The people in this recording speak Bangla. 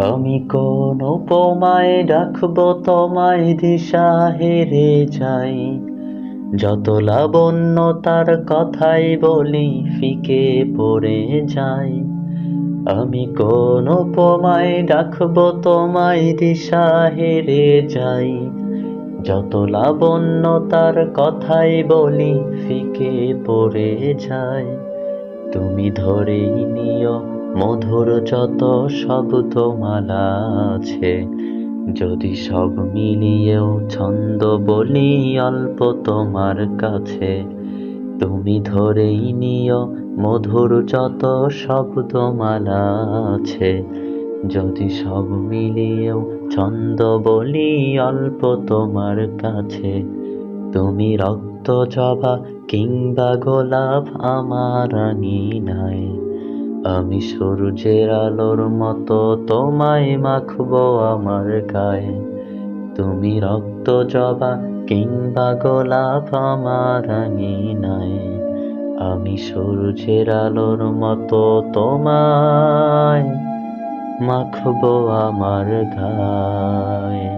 আমি কোন উপমায় ডাকবো তোমায়, দিশা হেরে যাই। যত লাবণ্য তার কথাই বলি, ফিকে পড়ে যাই। আমি কোন উপমায় ডাকবো তোমায়, দিশা হেরে যাই। যত লাবণ্য তার কথাই বলি, ফিকে পড়ে যায়। তুমি ধরেই নিও মধুর যত শব্দমালা আছে, যদি সব মিলিয়েও ছন্দ বলি অল্প তোমার কাছে। তুমি ধরেই নিও মধুর যত শব্দমালা আছে, যদি সব মিলিয়েও ছন্দ বলি অল্প তোমার কাছে। তুমি রক্ত জবা কিংবা গোলাপ আমার আঙিনায়, আমি সূর্যের আলোর মতো তোমায় মাখবো আমার গায়ে। তুমি রক্ত জবা কিংবা গোলাপ আমার আঙিনায়, আমি সূর্যের আলোর মতো তোমায় মাখবো আমার গায়ে।